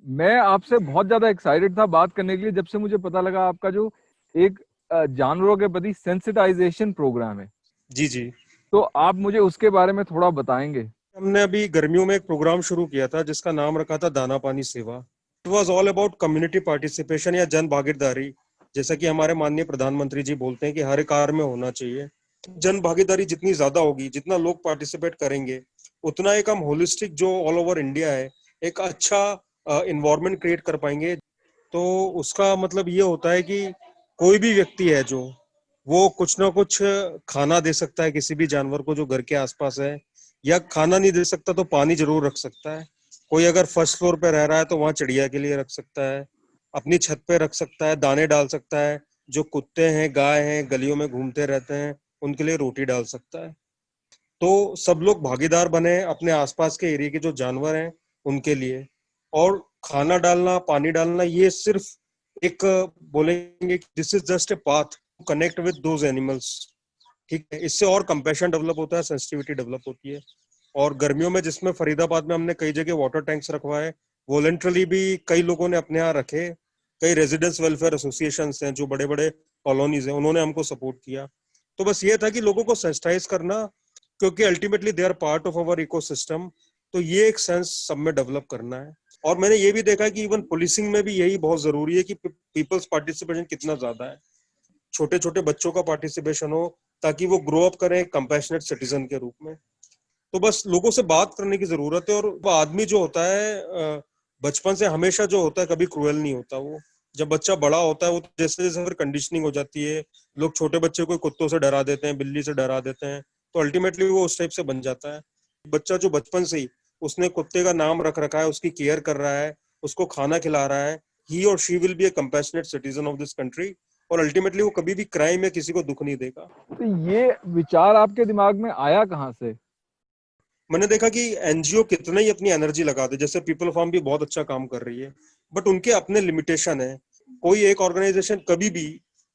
मैं आपसे बहुत ज्यादा एक्साइटेड था बात करने के लिए जब से मुझे पता लगा आपका जो एक जानवरों के प्रति सेंसिटाइजेशन प्रोग्राम है। जी जी। तो आप मुझे उसके बारे में थोड़ा बताएंगे। हमने अभी गर्मियों में एक प्रोग्राम शुरू किया था जिसका नाम रखा था दाना पानी सेवा। It was all about community participation या जन भागीदारी। जैसा कि हमारे माननीय प्रधानमंत्री जी बोलते हैं कि हर कार्य में होना चाहिए। जन भागीदारी जितनी ज्यादा होगी, जितना लोग पार्टिसिपेट करेंगे, उतना एक हम होलिस्टिक जो ऑल ओवर इंडिया है एक अच्छा इन्वायरमेंट क्रिएट कर पाएंगे। तो उसका मतलब ये होता है कि कोई भी व्यक्ति है जो वो कुछ ना कुछ खाना दे सकता है किसी भी जानवर को जो घर के आसपास है, या खाना नहीं दे सकता तो पानी जरूर रख सकता है। कोई अगर फर्स्ट फ्लोर पे रह रहा है तो वहां चिड़िया के लिए रख सकता है, अपनी छत पे रख सकता है, दाने डाल सकता है। जो कुत्ते हैं, गाय हैं, गलियों में घूमते रहते हैं, उनके लिए रोटी डाल सकता है। तो सब लोग भागीदार बने अपने आसपास के एरिया के जो जानवर हैं उनके लिए। और खाना डालना, पानी डालना, ये सिर्फ एक बोलेंगे this is just a path connect with those animals. ठीक है, इससे और कंपैशन डेवलप होता है, सेंसिटिविटी डेवलप होती है। और गर्मियों में जिसमें फरीदाबाद में हमने कई जगह वाटर टैंक्स रखवाए, वॉलेंटरली भी कई लोगों ने अपने यहाँ रखे। कई रेजिडेंट्स वेलफेयर एसोसिएशन हैं जो बड़े बड़े कॉलोनीज हैं, उन्होंने हमको सपोर्ट किया। तो बस ये था कि लोगों को सेंसिटाइज करना, क्योंकि ultimately they are part of our ecosystem. तो ये एक सेंस सब में डेवलप करना है। और मैंने ये भी देखा कि इवन पुलिसिंग में भी यही बहुत जरूरी है कि पीपल्स पार्टिसिपेशन कितना ज्यादा है। छोटे छोटे बच्चों का पार्टिसिपेशन हो ताकि वो ग्रो अप करें कंपैशनेट सिटीजन के रूप में। तो बस लोगों से बात करने की जरूरत है। और वो आदमी जो होता है बचपन से हमेशा जो होता है कभी क्रूएल नहीं होता। वो जब बच्चा बड़ा होता है, वो जैसे जैसे फिर कंडीशनिंग हो जाती है। लोग छोटे बच्चे को कुत्तों से डरा देते हैं, बिल्ली से डरा देते हैं, तो अल्टीमेटली वो उस टाइप से बन जाता है। बच्चा जो बचपन से ही उसने कुत्ते का नाम रख रखा है, उसकी केयर कर रहा है, उसको खाना खिला रहा है, ही और she will be A compassionate citizen of this country. और अल्टीमेटली वो कभी भी क्राइम या किसी को दुख नहीं देगा। तो ये विचार आपके दिमाग में आया कहाँ से? मैंने देखा कि एनजीओ कितना ही अपनी एनर्जी लगा दे, जैसे पीपल फार्म भी बहुत अच्छा काम कर रही है, बट उनके अपने लिमिटेशन है। कोई एक ऑर्गेनाइजेशन कभी भी,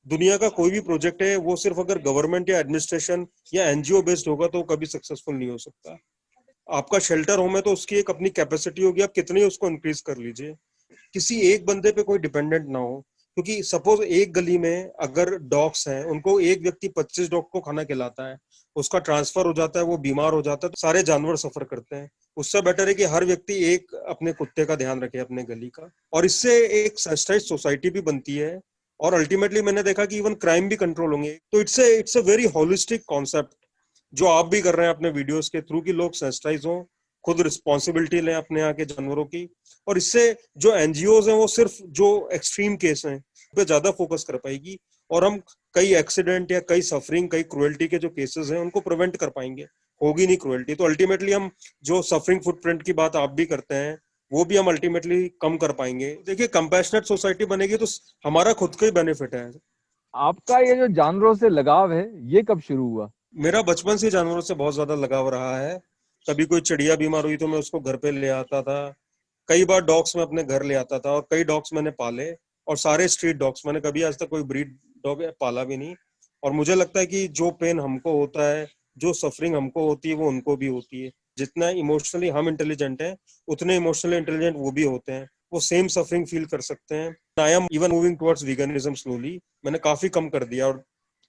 दुनिया का कोई भी प्रोजेक्ट है, वो सिर्फ अगर गवर्नमेंट या एडमिनिस्ट्रेशन या एनजीओ बेस्ड होगा तो वो कभी सक्सेसफुल नहीं हो सकता। आपका शेल्टर होम है तो उसकी एक अपनी कैपेसिटी होगी, आप कितनी उसको इंक्रीज कर लीजिए। किसी एक बंदे पे कोई डिपेंडेंट ना हो। क्योंकि सपोज एक गली में अगर डॉग्स हैं, उनको एक व्यक्ति 25 डॉग को खाना खिलाता है, उसका ट्रांसफर हो जाता है, वो बीमार हो जाता है, तो सारे जानवर सफर करते हैं। उससे बेटर है कि हर व्यक्ति एक अपने कुत्ते का ध्यान रखे, अपने गली का। और इससे एक सस्टेन्ड सोसाइटी भी बनती है। और अल्टीमेटली मैंने देखा कि इवन क्राइम भी कंट्रोल होंगे। तो it's a very holistic concept जो आप भी कर रहे हैं अपने वीडियोस के थ्रू, कि लोग सेंसिटाइज हों, खुद रिस्पॉन्सिबिलिटी लें अपने यहाँ के जानवरों की। और इससे जो एनजीओ हैं वो सिर्फ जो एक्सट्रीम केस हैं पे ज्यादा फोकस कर पाएगी। और हम कई एक्सीडेंट या कई सफरिंग, कई क्रुएल्टी के जो केसेस हैं उनको प्रिवेंट कर पाएंगे। होगी नहीं क्रुएल्टी, तो अल्टीमेटली हम जो सफरिंग फुटप्रिंट की बात आप भी करते हैं, वो भी हम अल्टीमेटली कम कर पाएंगे। देखिए, कंपैशनेट सोसाइटी बनेगी तो हमारा खुद का ही बेनिफिट है। आपका ये जो जानवरों से लगाव है ये कब शुरू हुआ? मेरा बचपन से जानवरों से बहुत ज्यादा लगाव रहा है। कभी कोई चिड़िया बीमार हुई तो मैं उसको घर पे ले आता था। कई बार डॉग्स में अपने घर ले आता था, और कई डॉग्स मैंने पाले। और सारे स्ट्रीट डॉग्स, मैंने कभी आज तक कोई ब्रीड डॉग पाला भी नहीं। और मुझे लगता है कि जो पेन हमको होता है, जो सफरिंग हमको होती है, वो उनको भी होती है। जितना इमोशनली हम इंटेलिजेंट हैं, उतने इमोशनली इंटेलिजेंट वो भी होते हैं। वो सेम सफरिंग फील कर सकते हैं। I am even moving towards veganism slowly. मैंने काफी कम कर दिया, और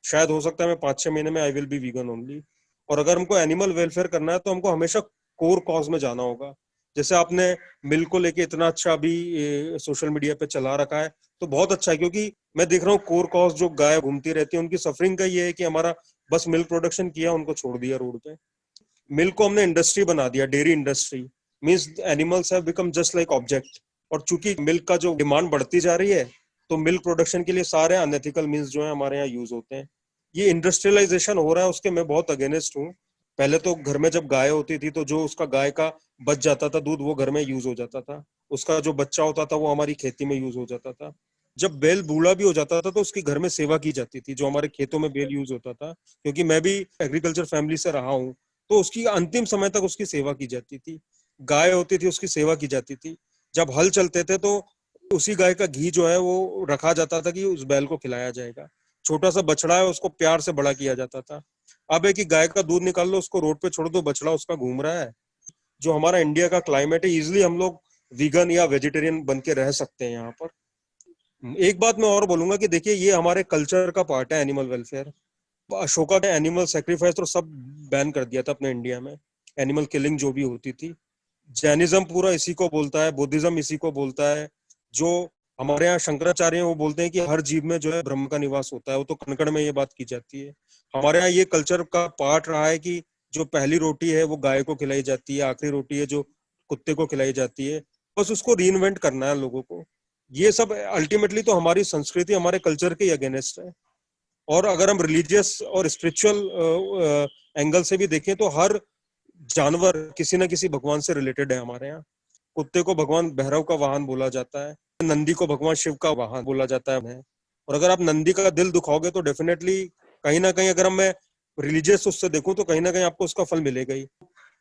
शायद हो सकता है मैं 5-6 महीने में I will be vegan only. और अगर हमको एनिमल वेलफेयर करना है तो हमको हमेशा कोर कॉज में जाना होगा। जैसे आपने मिल्क को लेके इतना अच्छा अभी सोशल मीडिया पे चला रखा है, तो बहुत अच्छा है। क्योंकि मैं देख रहा हूँ कोर कॉज जो गाय घूमती रहती है, उनकी सफरिंग का ये है कि हमारा बस मिल्क प्रोडक्शन किया, उनको छोड़ दिया रोड पे। मिल्क को हमने इंडस्ट्री बना दिया, dairy industry. Means animals have become just like object. और चूंकि मिल्क का जो डिमांड बढ़ती जा रही है, तो मिल्क प्रोडक्शन के लिए सारे अनएथिकल मीन्स जो है हमारे यहाँ यूज होते हैं। ये इंडस्ट्रियलाइजेशन हो रहा है, उसके मैं बहुत अगेंस्ट हूँ। पहले तो घर में जब गाय होती थी तो जो उसका गाय का बच जाता था दूध, वो घर में यूज हो जाता था। उसका जो बच्चा होता था वो हमारी खेती में यूज हो जाता था। जब बैल बूढ़ा भी हो जाता था तो उसकी घर में सेवा की जाती थी, जो हमारे खेतों में बैल यूज होता था। क्योंकि मैं भी एग्रीकल्चर फैमिली से रहा हूँ, तो उसकी अंतिम समय तक उसकी सेवा की जाती थी। गाय होती थी, उसकी सेवा की जाती थी। जब हल चलते थे तो उसी गाय का घी जो है वो रखा जाता था कि उस बैल को खिलाया जाएगा। छोटा सा बछड़ा है, उसको प्यार से बड़ा किया जाता था। अब है कि गाय का दूध निकाल लो, उसको रोड पे छोड़ दो, बछड़ा उसका घूम रहा है। जो हमारा इंडिया का क्लाइमेट है, इजिली हम लोग वीगन या वेजिटेरियन बन के रह सकते हैं यहाँ पर। एक बात मैं और बोलूंगा कि देखिए ये हमारे कल्चर का पार्ट है एनिमल वेलफेयर। अशोका ने एनिमल सेक्रीफाइस तो सब बैन कर दिया था अपने इंडिया में, एनिमल किलिंग जो भी होती थी। जैनिज्म पूरा इसी को बोलता है, बुद्धिज्म इसी को बोलता है। जो हमारे यहाँ शंकराचार्य हैं वो बोलते हैं कि हर जीव में जो है ब्रह्म का निवास होता है, वो तो कण कण में ये बात की जाती है। हमारे यहाँ ये कल्चर का पार्ट रहा है कि जो पहली रोटी है वो गाय को खिलाई जाती है, आखिरी रोटी है जो कुत्ते को खिलाई जाती है। बस उसको रीइन्वेंट करना है लोगों को। ये सब अल्टीमेटली तो हमारी संस्कृति, हमारे कल्चर के अगेंस्ट है। और अगर हम रिलीजियस और स्पिरिचुअल एंगल से भी देखें तो हर जानवर किसी न किसी भगवान से रिलेटेड है हमारे यहाँ। कुत्ते को भगवान भैरव का वाहन बोला जाता है, नंदी को भगवान शिव का वाहन बोला जाता है। और अगर आप नंदी का दिल दुखाओगे तो डेफिनेटली कहीं ना कहीं, अगर मैं रिलीजियस उससे देखूं तो कहीं ना कहीं आपको उसका फल मिलेगा ही।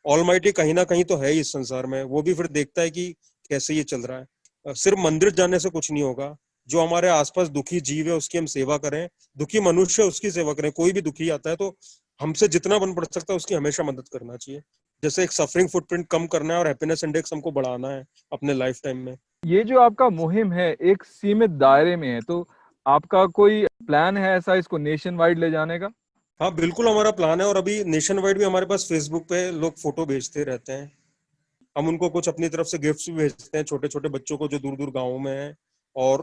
ऑलमाइटी कहीं ना कहीं तो है ही इस संसार में, वो भी फिर देखता है कि कैसे ये चल रहा है। सिर्फ मंदिर जाने से कुछ नहीं होगा। जो हमारे आसपास दुखी जीव है उसकी हम सेवा करें, दुखी मनुष्य उसकी सेवा करें। कोई भी दुखी आता है तो हमसे जितना बन पड़ सकता है उसकी हमेशा मदद करना चाहिए। जैसे एक सफरिंग फुटप्रिंट कम करना है और हैप्पीनेस इंडेक्स हमको बढ़ाना है अपने लाइफ टाइम में। ये जो आपका मुहिम है एक सीमित दायरे में है, तो आपका कोई प्लान है ऐसा इसको नेशन वाइड ले जाने का? हाँ बिल्कुल, हमारा प्लान है। और अभी नेशन वाइड भी हमारे पास फेसबुक पे लोग फोटो भेजते रहते हैं। हम उनको कुछ अपनी तरफ से गिफ्ट्स भी भेजते हैं, छोटे छोटे बच्चों को जो दूर दूर गाँवों में हैं। और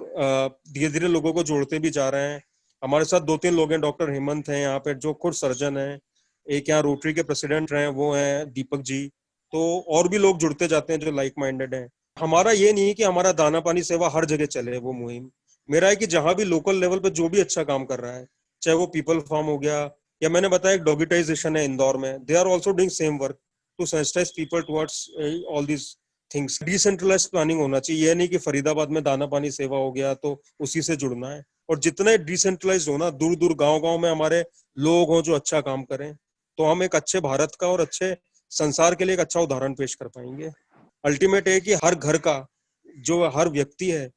धीरे धीरे लोगों को जोड़ते भी जा रहे हैं। हमारे साथ 2-3 लोग हैं, डॉक्टर हेमंत हैं यहाँ पे जो खुद सर्जन हैं, एक यहाँ रोटरी के प्रेसिडेंट रहे वो हैं दीपक जी। तो और भी लोग जुड़ते जाते हैं जो लाइक माइंडेड हैं। हमारा ये नहीं है कि हमारा दाना पानी सेवा हर जगह चले वो मुहिम। मेरा है कि जहां भी लोकल लेवल पे जो भी अच्छा काम कर रहा है, चाहे वो पीपल फार्म हो गया, या मैंने बताया एक डॉगिटाइजेशन है इंदौर में, they are also doing same work to sensitise people towards all these things. Decentralise planning होना चाहिए। ये नहीं कि फरीदाबाद में दाना पानी सेवा हो गया तो उसी से जुड़ना है। और जितने डिसेंट्रलाइज हो ना, दूर दूर गांव गांव में हमारे लोग हों जो अच्छा काम करें, तो हम एक अच्छे भारत का और अच्छे संसार के लिए एक अच्छा उदाहरण पेश कर पाएंगे। अल्टीमेट है कि हर घर का जो हर व्यक्ति है,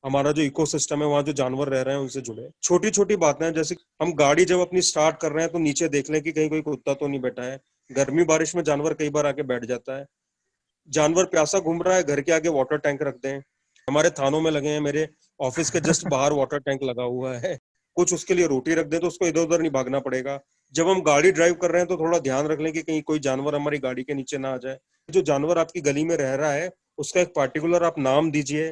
हमारा जो इकोसिस्टम है, वहाँ जो जानवर रह रहे हैं उनसे जुड़े। छोटी छोटी बातें हैं, जैसे हम गाड़ी जब अपनी स्टार्ट कर रहे हैं तो नीचे देख लें कि कहीं कोई कुत्ता तो नहीं बैठा है। गर्मी बारिश में जानवर कई बार आके बैठ जाता है। जानवर प्यासा घूम रहा है, घर के आगे वाटर टैंक रख दें। हमारे थानों में लगे हैं, मेरे ऑफिस के जस्ट बाहर वाटर टैंक लगा हुआ है। कुछ उसके लिए रोटी रख दें तो उसको इधर उधर नहीं भागना पड़ेगा। जब हम गाड़ी ड्राइव कर रहे हैं तो थोड़ा ध्यान रख लें कि कहीं कोई जानवर हमारी गाड़ी के नीचे ना आ जाए। जो जानवर आपकी गली में रह रहा है उसका एक पार्टिकुलर आप नाम दीजिए,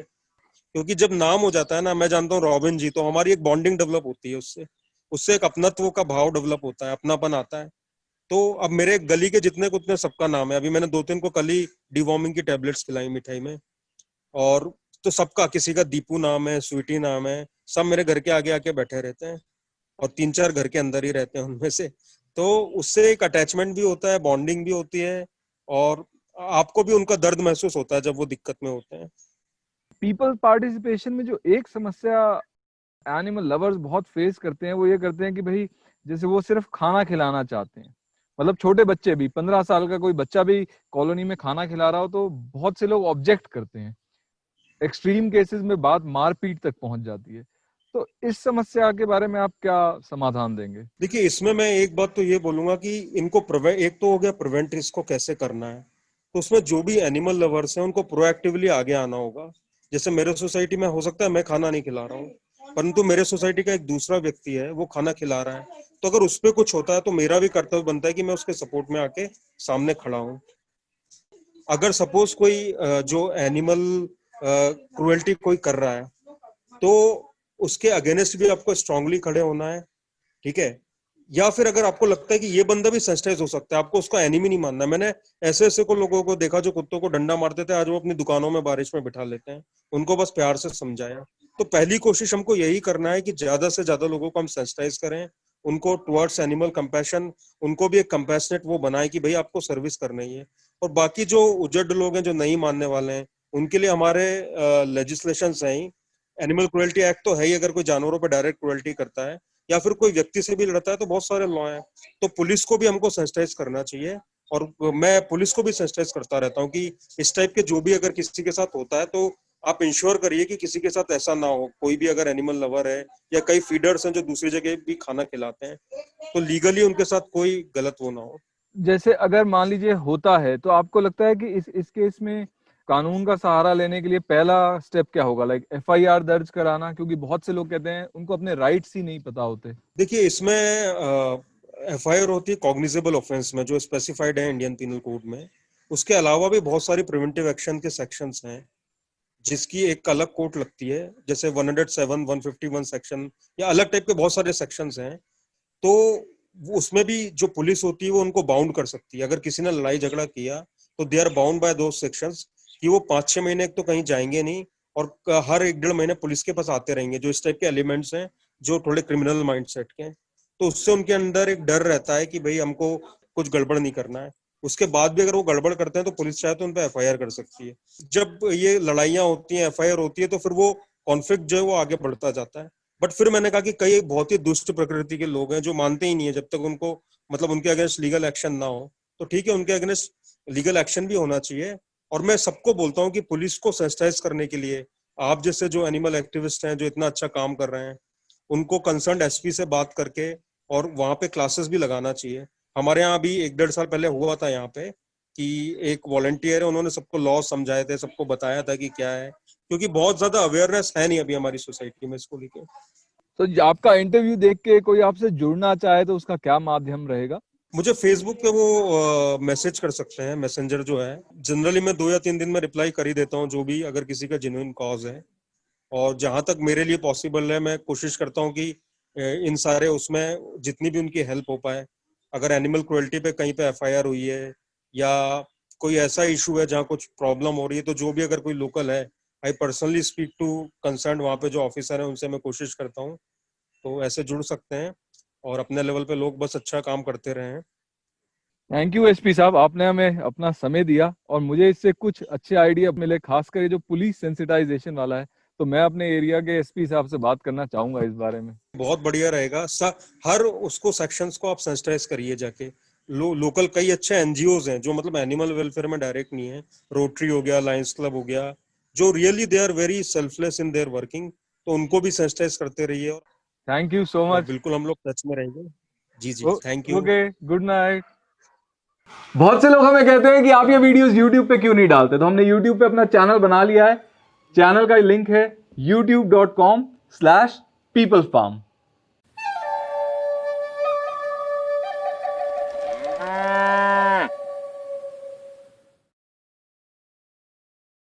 क्योंकि जब नाम हो जाता है ना, मैं जानता हूँ रॉबिन जी, तो हमारी एक बॉन्डिंग डेवलप होती है उससे। उससे एक अपनत्व का भाव डेवलप होता है, अपनापन आता है। तो अब मेरे गली के जितने कुत्ते सबका नाम है। अभी मैंने 2-3 को कल ही डिवॉर्मिंग की टेबलेट्स खिलाई मिठाई में। और तो सबका, किसी का दीपू नाम है, स्वीटी नाम है, सब मेरे घर के आगे आके बैठे रहते हैं। और 3-4 घर के अंदर ही रहते हैं उनमें से। तो उससे एक अटैचमेंट भी होता है, बॉन्डिंग भी होती है। और आपको भी उनका दर्द महसूस होता है जब वो दिक्कत में होते हैं। पीपल पार्टिसिपेशन में जो एक समस्या एनिमल लवर्स बहुत फेस करते हैं वो ये करते हैं कि भाई जैसे वो सिर्फ खाना खिलाना चाहते हैं, मतलब छोटे बच्चे भी, 15 साल का कोई बच्चा भी कॉलोनी में खाना खिला रहा हो तो बहुत से लोग ऑब्जेक्ट करते हैं। एक्सट्रीम केसेस में बात मारपीट तक पहुंच जाती है। तो इस समस्या के बारे में आप क्या समाधान देंगे? देखिए, इसमें मैं एक बात तो ये बोलूंगा कि इनको एक तो हो गया प्रिवेंट, इसको कैसे करना है। तो उसमें जो भी एनिमल लवर्स हैं उनको प्रोएक्टिवली आगे आना होगा। जैसे मेरे सोसाइटी में हो सकता है मैं खाना नहीं खिला रहा हूँ, परंतु मेरे सोसाइटी का एक दूसरा व्यक्ति है वो खाना खिला रहा है। तो अगर उस पर कुछ होता है तो मेरा भी कर्तव्य बनता है कि मैं उसके सपोर्ट में आके सामने खड़ा हूँ। अगर सपोज कोई जो एनिमल क्रुएल्टी कोई कर रहा है तो उसके अगेंस्ट भी आपको स्ट्रांगली खड़े होना है, ठीक है। या फिर अगर आपको लगता है कि ये बंदा भी सेंसिटाइज हो सकता है, आपको उसका एनिमी नहीं मानना। मैंने ऐसे ऐसे को लोगों को देखा जो कुत्तों को डंडा मारते थे, आज वो अपनी दुकानों में बारिश में बिठा लेते हैं। उनको बस प्यार से समझाया। तो पहली कोशिश हमको यही करना है कि ज्यादा से ज्यादा लोगों को हम सेंसिटाइज करें, उनको टुवर्ड्स एनिमल कंपैशन, उनको भी एक कंपैशनेट वो बनाए कि भाई आपको सर्विस करनी है। और बाकी जो उजड़ लोग हैं जो नहीं मानने वाले हैं, उनके लिए हमारे लेजिस्लेशन है ही। एनिमल क्रुएल्टी एक्ट तो है ही, अगर कोई जानवरों पर डायरेक्ट क्रुएल्टी करता है या फिर कोई व्यक्ति से भी लड़ता है तो बहुत सारे लॉ हैं। तो पुलिस को भी हमको सेंसिटाइज करना चाहिए। और मैं पुलिस को भी सेंसिटाइज करता रहता हूँ कि इस टाइप के जो भी अगर किसी के साथ होता है तो आप इंश्योर करिए कि किसी के साथ ऐसा ना हो। कोई भी अगर एनिमल लवर है या कई फीडर्स हैं जो दूसरी जगह भी खाना खिलाते हैं, तो लीगली उनके साथ कोई गलत वो ना हो। जैसे अगर मान लीजिए होता है तो आपको लगता है कि इस केस में कानून का सहारा लेने के लिए पहला स्टेप क्या होगा? लाइक एफआईआर दर्ज कराना, क्योंकि बहुत से लोग कहते हैं उनको अपने राइट्स ही नहीं पता होते। देखिए, इसमें एफआईआर होती है कॉग्निजेबल ऑफेंस में, जो स्पेसिफाइड है इंडियन पिनल कोड में। उसके अलावा भी बहुत सारी प्रिवेंटिव एक्शन के सेक्शंस हैं, जिसकी एक अलग कोर्ट लगती है, जैसे 107, 151 सेक्शन, या अलग टाइप के बहुत सारे सेक्शंस हैं। तो उसमें भी जो पुलिस होती है वो उनको बाउंड कर सकती है। अगर किसी ने लड़ाई झगड़ा किया तो दे आर बाउंड बाय दो सेक्शंस, कि वो 5-6 महीने तो कहीं जाएंगे नहीं, और हर 1-1.5 महीने पुलिस के पास आते रहेंगे, जो इस टाइप के एलिमेंट्स हैं जो थोड़े क्रिमिनल माइंडसेट के हैं। तो उससे उनके अंदर एक डर रहता है कि भाई हमको कुछ गड़बड़ नहीं करना है। उसके बाद भी अगर वो गड़बड़ करते हैं तो पुलिस चाहे तो उन पर एफआईआर कर सकती है। जब ये लड़ाइयां होती हैं, एफआईआर होती है, तो फिर वो कॉन्फ्लिक्ट जो है वो आगे बढ़ता जाता है। बट फिर मैंने कहा कि कई बहुत ही दुष्ट प्रकृति के लोग हैं जो मानते ही नहीं है, जब तक उनको मतलब उनके अगेंस्ट लीगल एक्शन ना हो। तो ठीक है, उनके अगेंस्ट लीगल एक्शन भी होना चाहिए। और मैं सबको बोलता हूँ कि पुलिस को सेंसिटाइज करने के लिए आप जैसे जो एनिमल एक्टिविस्ट हैं, जो इतना अच्छा काम कर रहे हैं, उनको कंसर्न एसपी से बात करके और वहां पे क्लासेस भी लगाना चाहिए। हमारे यहाँ अभी 1-1.5 साल पहले हुआ था यहाँ पे कि एक वॉलंटियर है, उन्होंने सबको लॉ समझाए थे, सबको बताया था कि क्या है, क्योंकि बहुत ज्यादा अवेयरनेस है नहीं अभी हमारी सोसाइटी में इसको लेके। तो आपका इंटरव्यू देख के कोई आपसे जुड़ना चाहे तो उसका क्या माध्यम रहेगा? मुझे फेसबुक पे वो मैसेज कर सकते हैं, मैसेंजर जो है। जनरली मैं 2 या 3 दिन में रिप्लाई कर ही देता हूँ, जो भी अगर किसी का जेन्युइन कॉज है। और जहां तक मेरे लिए पॉसिबल है, मैं कोशिश करता हूँ कि इन सारे उसमें जितनी भी उनकी हेल्प हो पाए। अगर एनिमल क्रुएल्टी पे कहीं पे एफआईआर हुई है या कोई ऐसा इशू है जहाँ कुछ प्रॉब्लम हो रही है, तो जो भी अगर कोई लोकल है, I personally speak to concern वहाँ पे जो ऑफिसर है, उनसे मैं कोशिश करता हूँ। तो ऐसे जुड़ सकते हैं और अपने लेवल पे लोग बस अच्छा काम करते रहे हैं। थैंक यू एसपी साहब, आपने हमें अपना समय दिया और मुझे इससे कुछ अच्छे आइडिया मिले, खासकर ये जो पुलिस सेंसिटाइजेशन वाला है। तो मैं अपने एरिया के एसपी साहब से बात करना चाहूंगा इस बारे में। बहुत बढ़िया रहेगा। हर उसको सेक्शंस को आप सेंसिटाइज करिए जाके। लोकल कई अच्छे एनजीओज हैं जो मतलब एनिमल वेलफेयर में डायरेक्ट नहीं है। रोटरी हो गया, लायंस क्लब हो गया, जो really they are very selfless in their working. तो उनको भी सेंसिटाइज करते रहिए। थैंक यू सो और मच। बिल्कुल हम लोग टच में रहेंगे। जी जी, thank you. Okay, good night. बहुत से लोग हमें कहते हैं कि आप ये वीडियोस YouTube पे क्यों नहीं डालते, तो हमने YouTube पे अपना चैनल बना लिया है। चैनल का लिंक है youtube.com/peoplefarm।